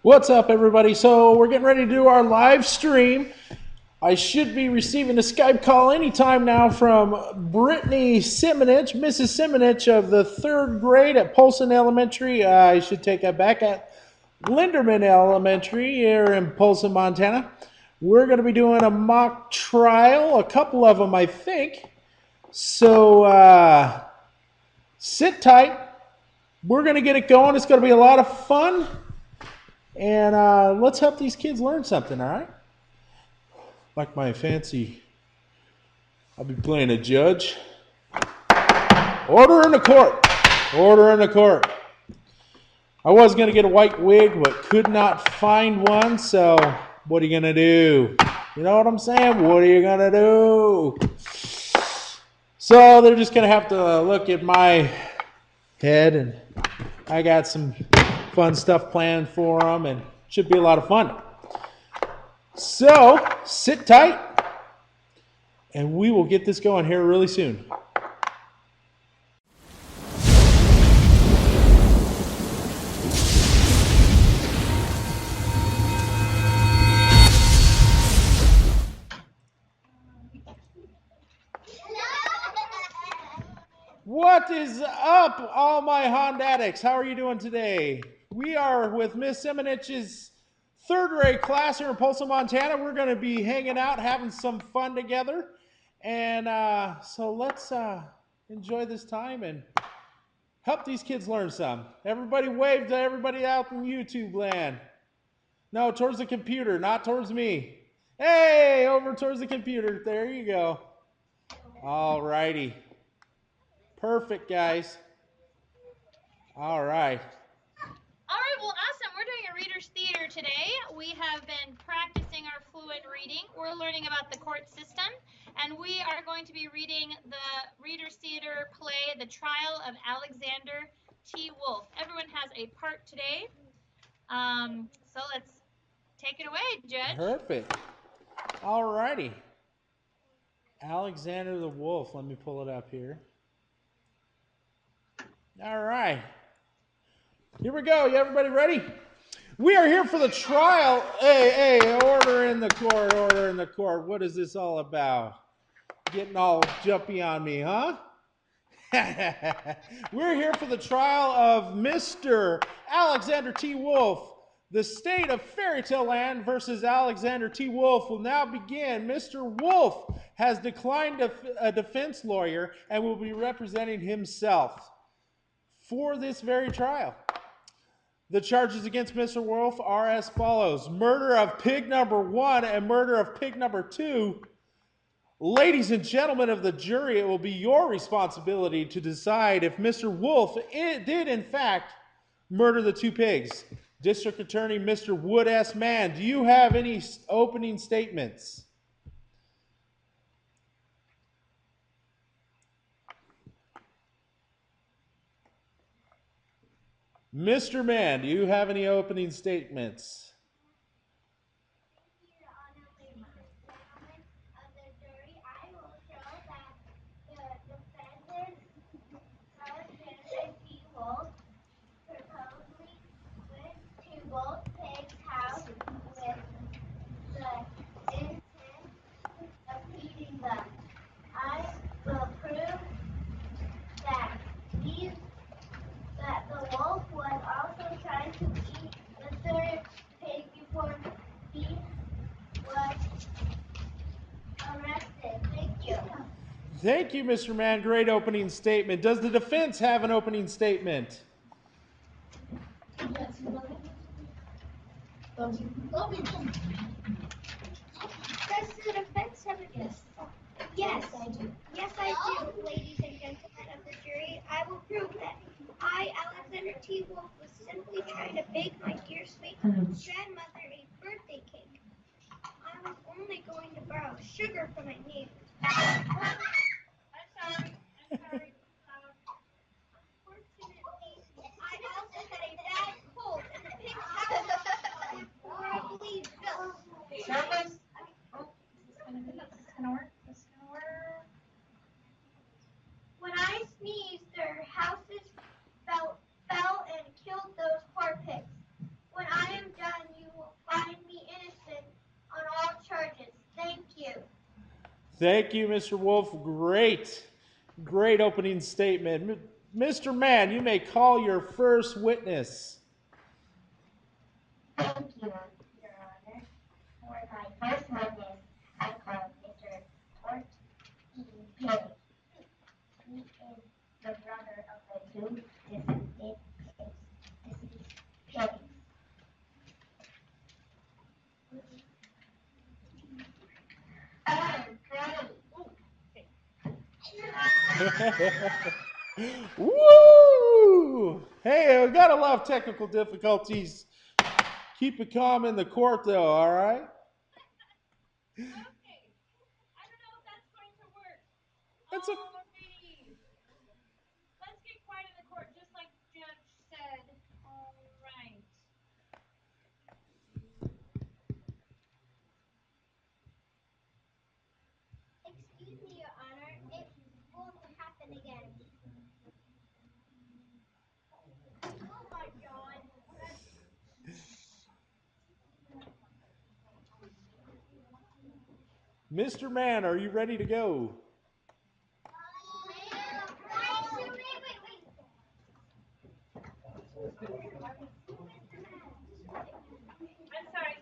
What's up, everybody? So we're getting ready to do our live stream. I should be receiving a Skype call anytime now from Brittany Simonich, Mrs. Simonich of the 3rd grade at Polson Elementary. I should take that back, at Linderman Elementary here in Polson, Montana. We're going to be doing a mock trial, a couple of them, I think. So sit tight. We're going to get it going. It's going to be a lot of fun. And let's help these kids learn something, all right? Like my fancy, I'll be playing a judge. Order in the court. Order in the court. I was going to get a white wig, but could not find one, so what are you going to do? You know what I'm saying? What are you going to do? So they're just going to have to look at my head, and I got some fun stuff planned for them, and should be a lot of fun. So sit tight, and we will get this going here really soon. What is up, all my Hondo addicts? How are you doing today? We are with Miss Simonich's 3rd grade class here in Polson, Montana. We're going to be hanging out, having some fun together. And so let's enjoy this time and help these kids learn some. Everybody wave to everybody out in YouTube land. No, towards the computer, not towards me. Hey, over towards the computer. There you go. All righty. Perfect, guys. All right. All right, well, awesome. We're doing a reader's theater today. We have been practicing our fluent reading. We're learning about the court system, and we are going to be reading the reader's theater play, The Trial of Alexander T. Wolfe. Everyone has a part today. So let's take it away, Judge. Perfect. All righty. Alexander the Wolf. Let me pull it up here. All right. Here we go. You everybody ready? We are here for the trial. Hey, order in the court, order in the court. What is this all about? Getting all jumpy on me, huh? We're here for the trial of Mr. Alexander T. Wolfe. The state of Fairytale Land versus Alexander T. Wolfe will now begin. Mr. Wolfe has declined a defense lawyer and will be representing himself for this very trial. The charges against Mr. Wolfe are as follows: murder of pig number 1 and murder of pig number 2. Ladies and gentlemen of the jury, it will be your responsibility to decide if Mr. Wolfe did in fact murder the 2 pigs. District Attorney Mr. Wood S. Mann, do you have any opening statements? Mr. Mann, do you have any opening statements? Your Honor, ladies and gentlemen of the jury, I will show that the defendant, Alexander T. Wolfe, purposely went to both pigs' house with the intent of feeding them. I will prove that the wolf was also trying to eat the 3rd pig before he was arrested. Thank you. Thank you, Mr. Mann. Great opening statement. Does the defense have an opening statement? Yes. Does the defense have a yes? Yes, I do. Yes, I do, ladies and gentlemen of the jury. I will prove that I, Alexander T. Wolfe, was simply trying to bake my dear sweet grandmother a birthday cake. I was only going to borrow sugar from my neighbors. I'm sorry. Unfortunately, I also had a bad cold and the pig's house horribly built. Service. Oh, this is gonna work. This is gonna work. When I sneezed, their houses fell and killed those poor pigs. When I am done, Thank you, Mr. Wolf. Great opening statement. Mr. Mann, you may call your first witness. Thank you, Your Honor. For my first witness, I call Mr. Port E. Pig. He is the brother of the two deceased pigs. Woo! Hey, we gotta love technical difficulties. Keep it calm in the court, though, all right? Okay. I don't know if that's going to work. That's a Alrighty. Let's get quiet in the court, just like the judge said. All right. Excuse me, Your Honor. It won't happen again. Oh my God. Mr. Mann, are you ready to go? I'm sorry.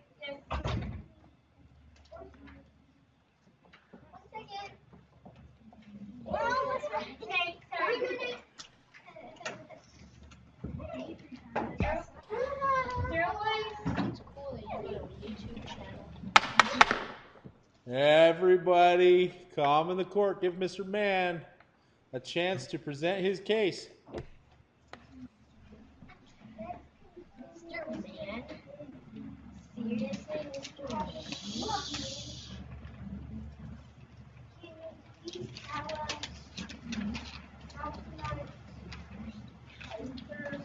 Yes. Okay, sorry. It's cool that you have a YouTube channel. Everybody, calm in the court. Give Mr. Mann a chance to present his case. Mr. Mann? Seriously, Mr. Mann? Can you please tell us how much papers?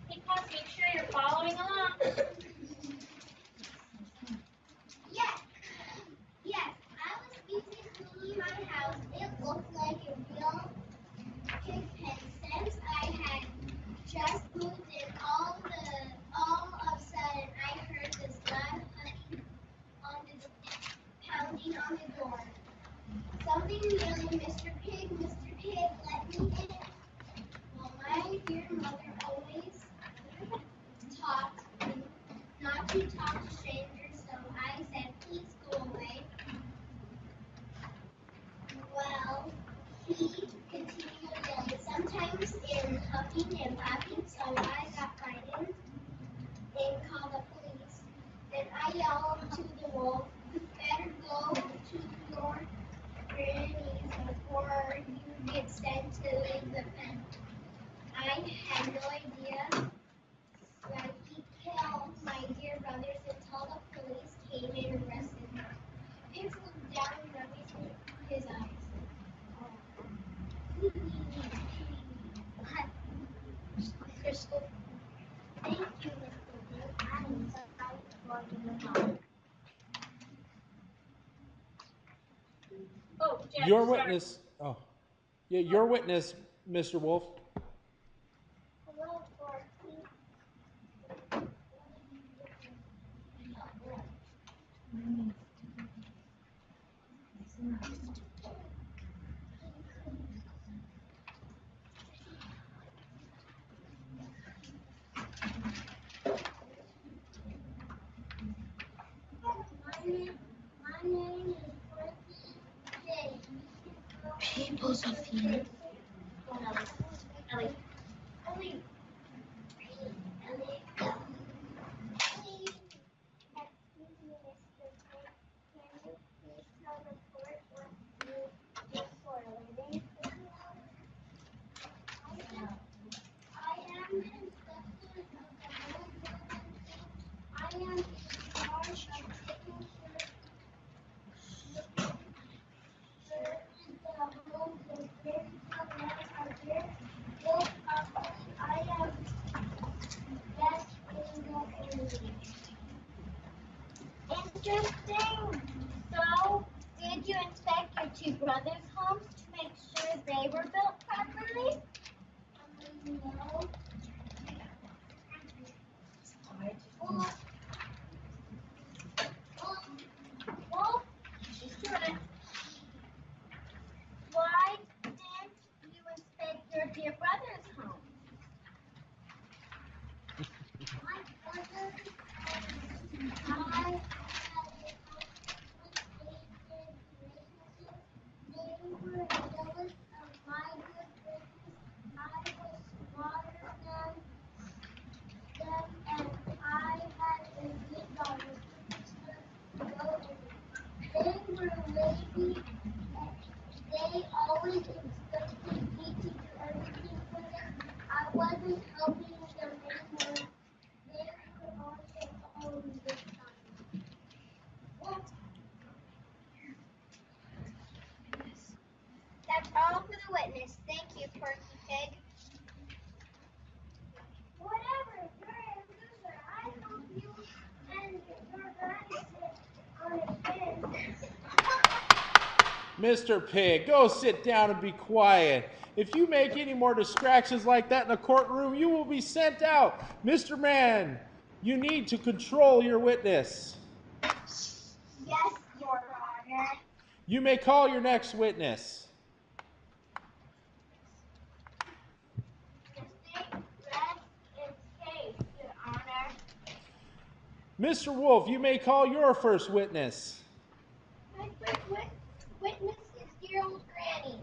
Because make sure you're following along. Yes, I was busy cleaning my house. It looked like a real pig pen since I had just moved in. All of a sudden, I heard this loud pounding on the door. Something yelling, Mr. Pig, let me in. Well, my dear mother always taught me not to talk to strangers, so I said, please go away. Well, he continued yelling, sometimes in huffing and laughing, so I got frightened and called the police. Then I yelled to the wolf, you better go to your grannies before you get sent to the pen. I had no idea that he killed my dear brothers until the police came and arrested him. Pigs looked down and rubbing his eyes. Crystal, thank you, Mr. Pig. I'm sorry for your help. Oh, Judge, Your sorry. witness. Oh, yeah, your witness, Mr. Wolf. Hello, Forky. My name is Forky. People's of the Ellie. Ellie. Excuse me, Mr. Pig. Can you please tell the court what you do for a living? I am inspector of the home building. I am in charge of taking sure the homes and fairy tale lands are here. Built properly. I am best in the area. Interesting. So, did you inspect your two brothers' homes to make sure they were built properly? Wolf, she's doing it. Why didn't you inspect your dear brother's home? My brother and I had they were jealous of my good business. I was smarter than them, and I had a good daughter. They were lazy, and they always expected me to do everything for them. I wasn't helping them anymore. They were also always this time. What? That's all for the witness. Thank you, Porky Pig. Whatever, you're a loser. I hope you and your granny sit on a bench. Mr. Pig, go sit down and be quiet. If you make any more distractions like that in the courtroom, you will be sent out. Mr. Man, you need to control your witness. Yes, Your Honor. You may call your next witness. The state rests its case, Your Honor. Mr. Wolf, you may call your first witness. My first witness is dear old Granny.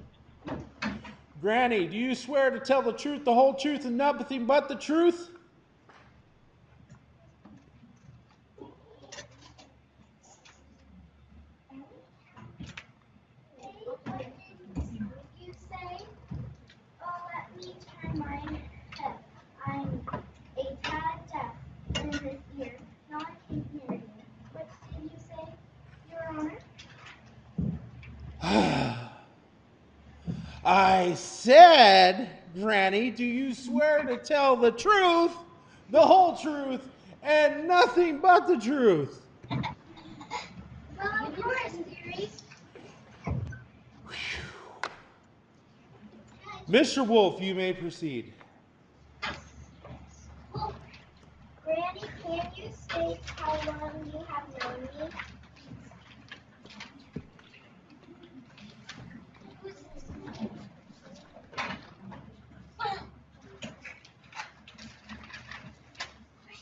Granny, do you swear to tell the truth, the whole truth, and nothing but the truth? What did you say? Oh, let me turn mine up. I'm a tad deaf in this ear. Now I can hear you. What did you say, Your Honor? I said, Granny, do you swear to tell the truth, the whole truth, and nothing but the truth? Well, of course, dearies. Mr. Wolf, you may proceed. Well, Granny, can you state how long you have known me? Who's this?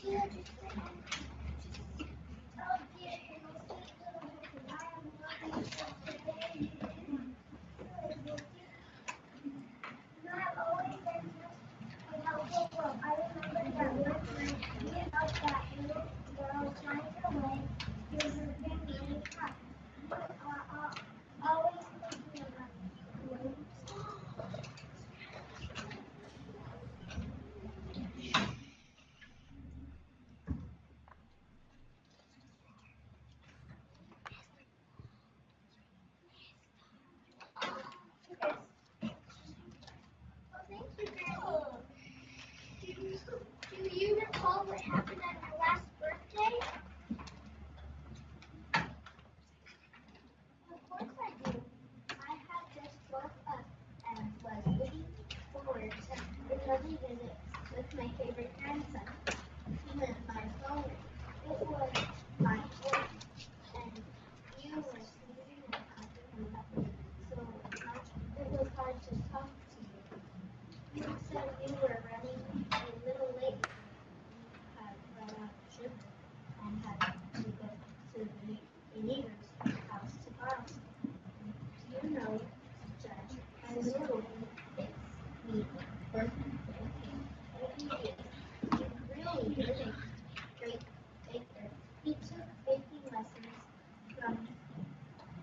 Sheila, just sit down. Oh dear, my sweet little husband, I have loved you since the day you came. Not always been just a helpful world. I remember that one time you helped that little girl find her way through her many times. You are always thinking about me. Oh, thank you, Granny. Do you recall what happened at my last birthday? Of course I do. I had just woke up and was looking forward to the lovely visit with my favorite grandson. When my phone rang, it was my voice, and you were sleeping and talking about me, so it was hard to talk to you. You said you were running a little late. Had run out of sugar and had to go to the neighbor's house to borrow some. You know, Judge, I know it's me working every day. You really is a great baker. He took baking lessons from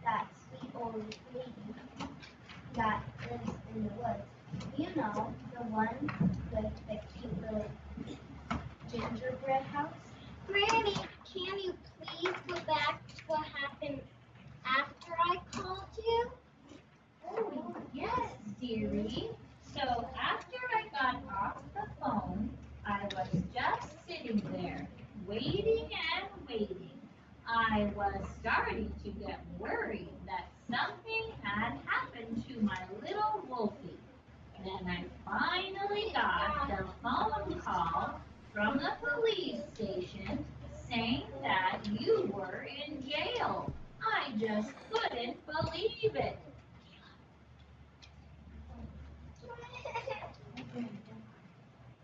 that sweet old lady that lives in the woods. You know, the one with the cute little gingerbread house? Granny, can you please go back to what happened after I called you? Oh, yes, dearie. So after I got off the phone, I was just sitting there, waiting and waiting. I was starting to get worried that something had happened to my little Wolfie. Then I finally got just couldn't believe it.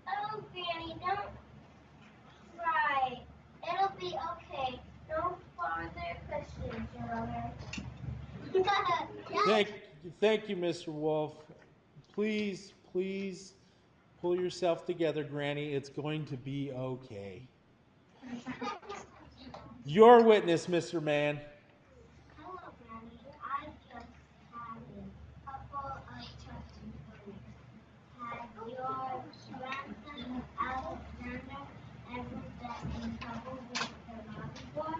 Oh, Granny, don't cry. It'll be okay. No further questions, Your Honor. Thank you, Mr. Wolf. Please, please pull yourself together, Granny. It's going to be okay. Your witness, Mr. Man. Hello, Granny. I just have a couple of questions for you. Has your grandson, Alexander, ever been in trouble with the law before?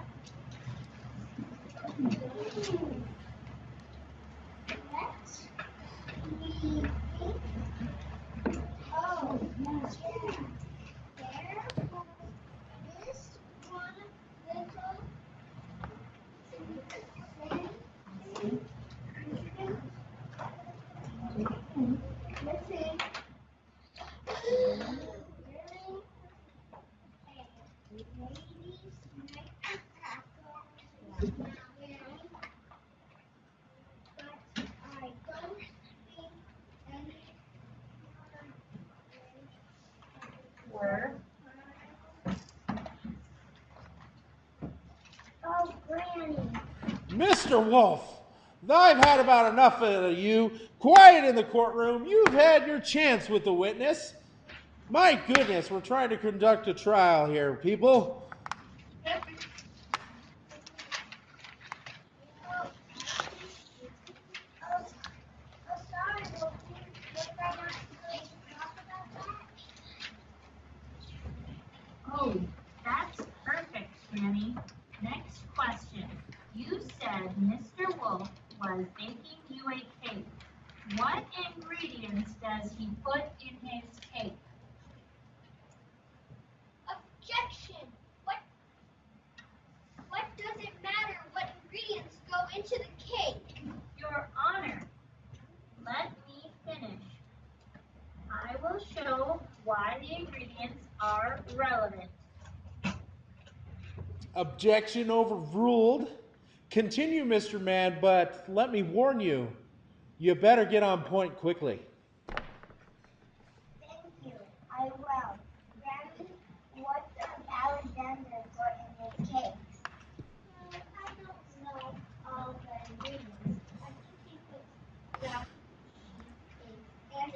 Let's see. Oh, yeah. There was this one little Were Oh, Granny. Mr. Wolf, I've had about enough of you. Quiet in the courtroom. You've had your chance with the witness. My goodness, we're trying to conduct a trial here, people. Sorry, was I not supposed to talk about that? Oh, that's perfect, Granny. Next question. You said Mr. Wolf was baking you a cake. What ingredients does he put in his cake? Objection! What does it matter what ingredients go into the cake? Your Honor, let me finish. I will show why the ingredients are relevant. Objection overruled. Continue, Mr. Man, but let me warn you, you better get on point quickly. Thank you. I will. Granny, what does Alexander put in his cake? I don't know all the ingredients. I think he put ground cheese and a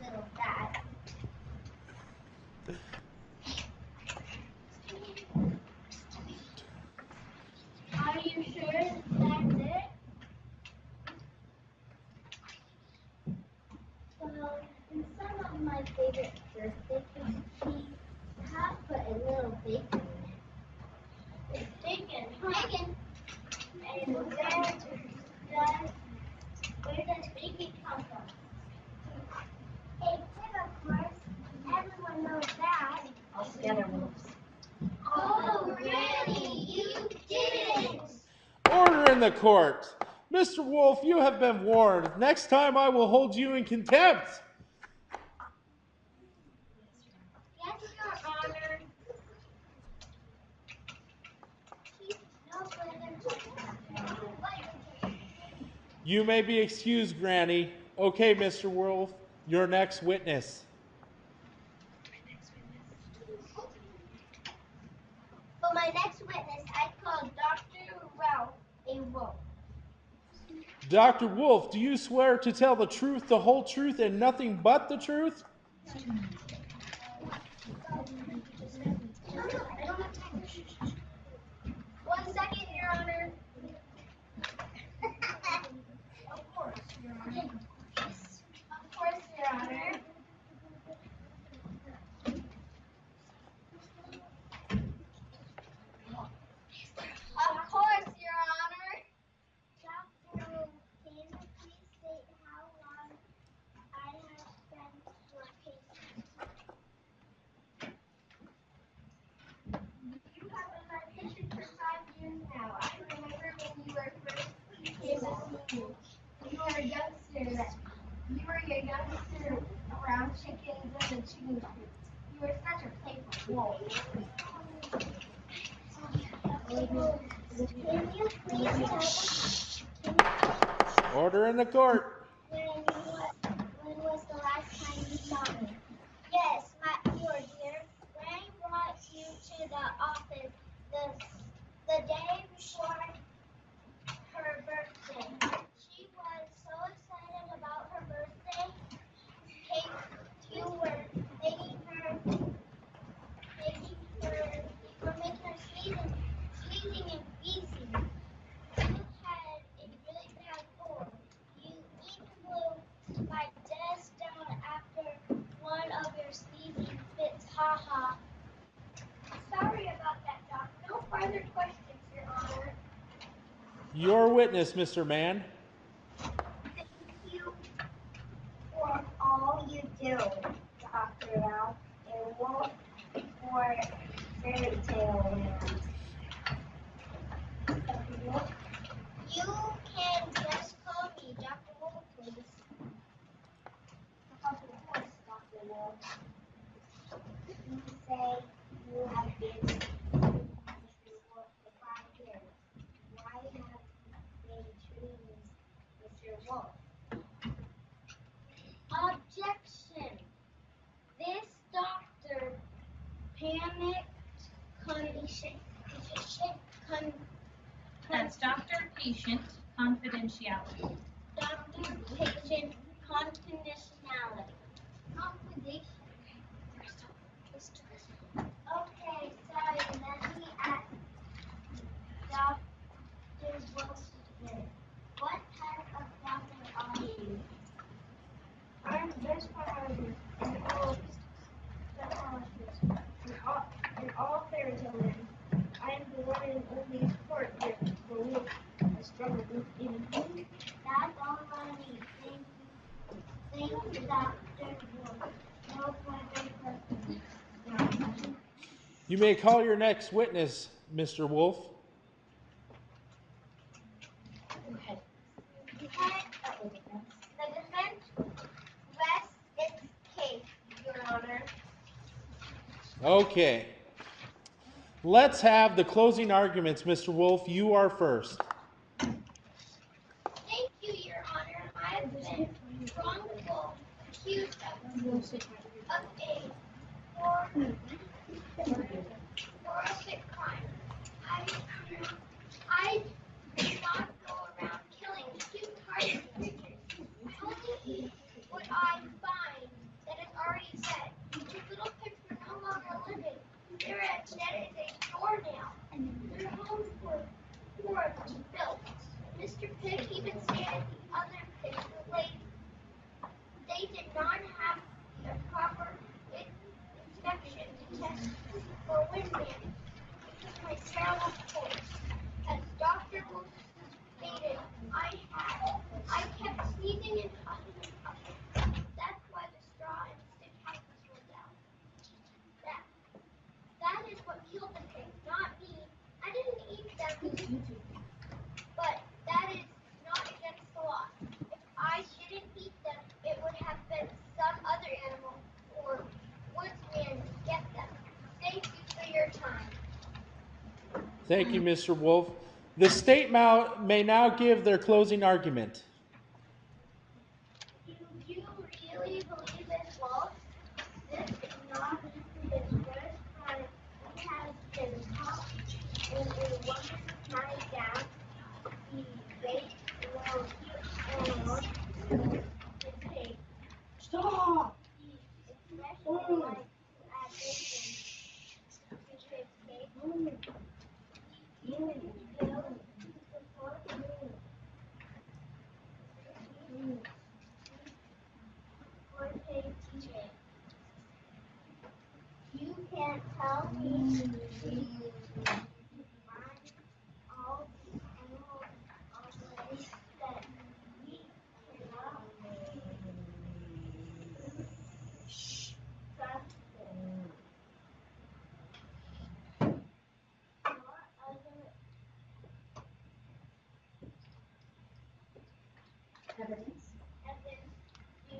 little fat. Are you sure that's it? Well, in some of my favorite birthday cookies, have put a little bacon in it. Bacon. And where does bacon come from? A pig, of course. Everyone knows that. All together, Wolves. Oh, Granny, you didn't! Order in the court. Mr. Wolf, you have been warned. Next time I will hold you in contempt. Yes, Your Honor. No further. You may be excused, Granny. Okay, Mr. Wolf, your next witness. For my next witness, I call Dr. Ralph a wolf. Dr. Wolf, do you swear to tell the truth, the whole truth, and nothing but the truth? One second, Your Honor. Of course, Your Honor. Of course, Your Honor. Of course, Your Honor. Dr. Wolf, can you please state how long I have been your patient? You have been my patient for 5 years now. I remember when you were first came to see me. You were a youngster. Around chickens and the chicken coop. You were such a playful wolf. Can you please tell me Order in the court. when was the last time you saw me? Yes, your dear. Granny brought you to the office the day before her birthday. She was so excited about her birthday cake you were making her sneezing and wheezing. You had a really bad cold. You even blew my desk down after one of your sneezing fits. Ha ha. Sorry about that, Doc. No further questions, Your Honor. Your witness, Mr. Mann. Thank you for all you do, Dr. Al. And Wolf for fairy tale land. Dr. Wolf? You can just call me Dr. Wolf, please. Of course, Dr. Wolf. You say you have been Mr. Wolf for 5 years. Why have you been treating Mr. Wolf? Objection! This doctor panicked That's doctor-patient confidentiality. doctor-patient confidentiality. Okay, sorry, let me ask Dr. Wilson. What type of doctor are you? I'm the best biologist in all fairy tale land. I am the one and only sport here for which I struggle with eating food. That's all I need. Thank you, Dr. Wolf. No further questions. You may call your next witness, Mr. Wolf. The defense rests its case, Your Honor. Okay. Let's have the closing arguments, Mr. Wolf. You are first. Thank you, Your Honor. I've been wrongfully accused of a horrific crime. I did not go around killing cute tiny creatures. I only eat what I find that is already dead. These little pigs are no longer living. They're as dead as a doornail, and their homes were horribly built. Mr. Pig even said the other pigs were lazy. They did not have the proper inspection to test for wind damage. It was my terrible choice. As Dr. Wolf stated, I kept sneezing and coughing and coughing. That's why the straw and stick houses were down. That is what killed the pig, not me. I didn't eat them, but that is not against the law. If I didn't eat them, it would have been some other animal or woodsman get them. Thank you for your time. Thank you, Mr. Wolf. The state may now give their closing argument. Do you really believe this, Wolf? This is not his first time he has been caught in a woman's nightgown. He raped little cute animals with his pig. Stop! He especially likes to add bacon to his cake. He even killed the poor pig. Poor pig teacher. You can't tell me to find all these animals on the list that we cannot trust them. What other Evidence? evidence do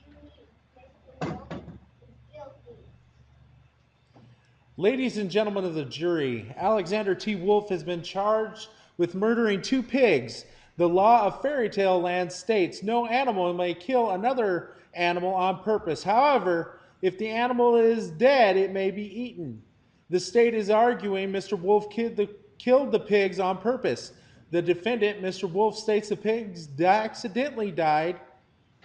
you need? Mr. Wolf is guilty. Ladies and gentlemen of the jury, Alexander T. Wolf has been charged with murdering 2 pigs. The law of Fairy Tale Land states no animal may kill another animal on purpose. However, if the animal is dead, it may be eaten. The state is arguing Mr. Wolf killed the pigs on purpose. The defendant, Mr. Wolf, states the pigs accidentally died.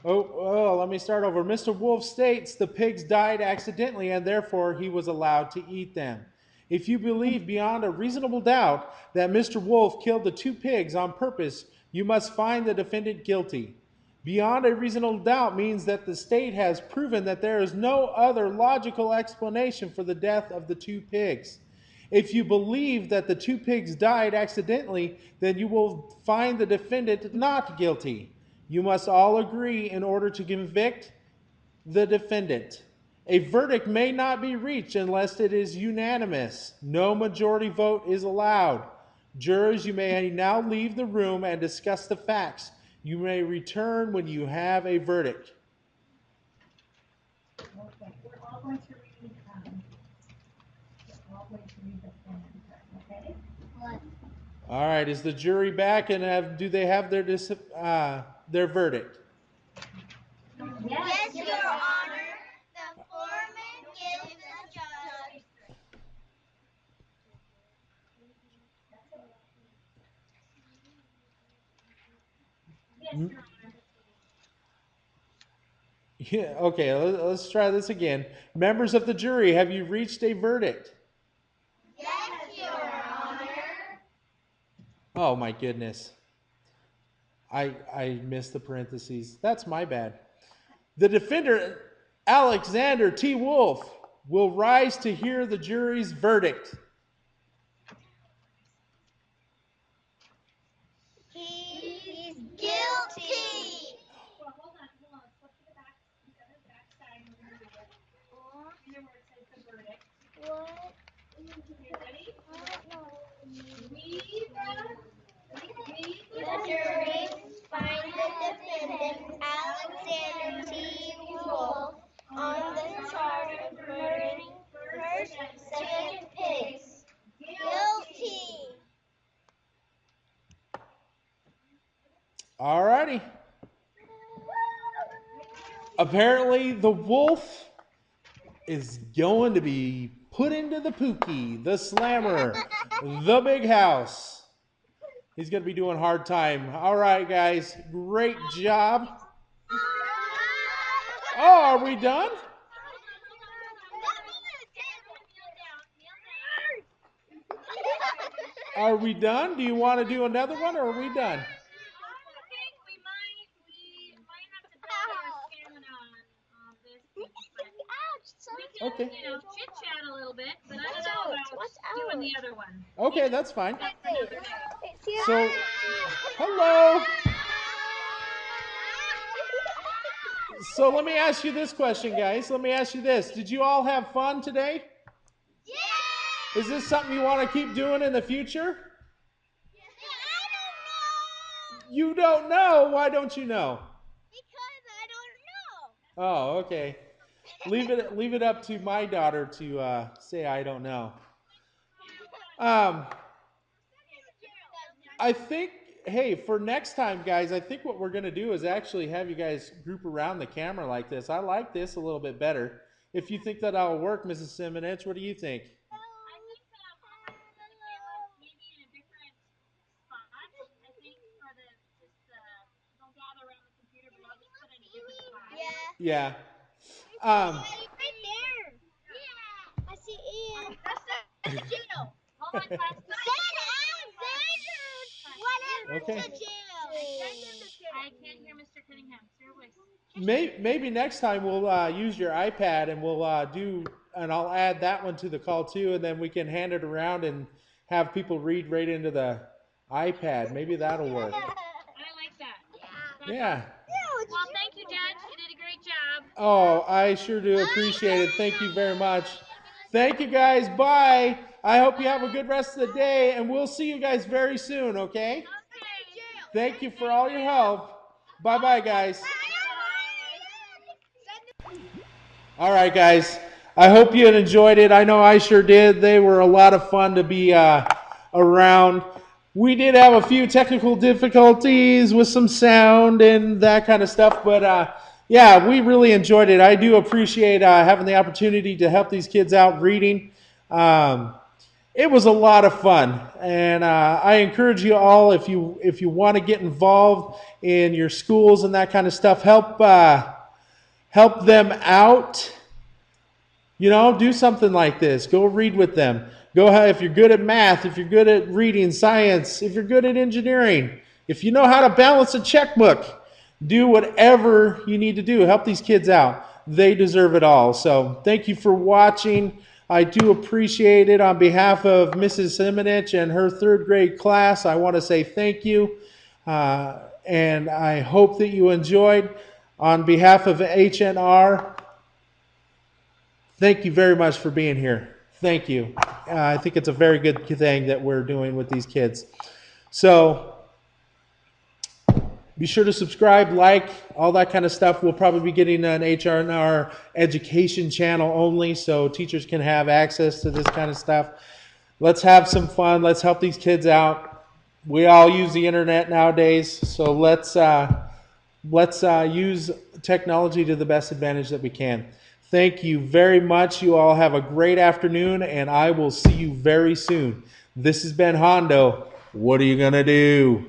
Let me start over. Mr. Wolf states the pigs died accidentally and therefore he was allowed to eat them. If you believe beyond a reasonable doubt that Mr. Wolf killed the 2 pigs on purpose, you must find the defendant guilty. Beyond a reasonable doubt means that the state has proven that there is no other logical explanation for the death of the 2 pigs. If you believe that the 2 pigs died accidentally, then you will find the defendant not guilty. You must all agree in order to convict the defendant. A verdict may not be reached unless it is unanimous. No majority vote is allowed. Jurors, you may now leave the room and discuss the facts. You may return when you have a verdict. Okay, we're all going to read, the plan, okay? What? All right, is the jury back and do they have their verdict? Yes, Your Honor. The foreman gives the judge. Yes, Your Honor. Yeah, okay, let's try this again. Members of the jury, have you reached a verdict? Yes, Your Honor. Oh my goodness. I missed the parentheses. That's my bad. The defendant, Alexander T. Wolf, will rise to hear the jury's verdict. He's guilty. Well, hold on. Let's flip to the back. You got the back side. And we're going to read it. Here where it says the verdict. What? You ready? I don't know. The jury find the defendant, Alexander T. Wolf, on the charge of murdering first and second pigs. Guilty. All righty. Apparently, the wolf is going to be put into the Pookie, the Slammer, the Big House. He's going to be doing hard time. All right, guys. Great job. Oh, are we done? Are we done? Do you want to do another one or are we done? I think we might have to build our stamina on this, but we can, Okay. chit chat a little bit, but I don't know about doing the other one. Okay, that's fine. That's another day. So, hello. So let me ask you this question, guys. Let me ask you this. Did you all have fun today? Is this something you want to keep doing in the future? You don't know? Why don't you know? Because I don't know. Oh, okay. Leave it up to my daughter to say I don't know. I think, hey, for next time, guys, I think what we're going to do is actually have you guys group around the camera like this. I like this a little bit better. If you think that that'll work, Mrs. Simonich, what do you think? I think maybe in a different spot. I think for don't gather around the computer, but I'll just put it in a different spot. Yeah. Right there. Yeah. I see Ian. That's the jail. Hold on, class. What Okay. happened to jail? I can't hear Mr. Cunningham. It's your voice. Maybe next time we'll use your iPad and we'll and I'll add that one to the call too, and then we can hand it around and have people read right into the iPad. Maybe that'll work. I like that. Yeah. Well, thank you, Judge. You did a great job. Oh, I sure do appreciate it. Thank you very much. Thank you, guys. Bye. I hope you have a good rest of the day, and we'll see you guys very soon, okay? Okay. Thank you for all your help. Bye-bye, guys. All right, guys. I hope you enjoyed it. I know I sure did. They were a lot of fun to be around. We did have a few technical difficulties with some sound and that kind of stuff, but yeah, we really enjoyed it. I do appreciate having the opportunity to help these kids out reading. It was a lot of fun, and I encourage you all, if you want to get involved in your schools and that kind of stuff, help them out. You know, do something like this. Go read with them. Go if you're good at math, if you're good at reading, science, if you're good at engineering, if you know how to balance a checkbook, do whatever you need to do. Help these kids out. They deserve it all. So thank you for watching. I do appreciate it. On behalf of Mrs. Simonich and her third grade class, I want to say thank you. And I hope that you enjoyed. On behalf of HnR, thank you very much for being here. Thank you. I think it's a very good thing that we're doing with these kids. So be sure to subscribe, like, all that kind of stuff. We'll probably be getting an HnR education channel only, so teachers can have access to this kind of stuff. Let's have some fun. Let's help these kids out. We all use the internet nowadays, so let's use technology to the best advantage that we can. Thank you very much. You all have a great afternoon, and I will see you very soon. This has been Hondo. What are you going to do?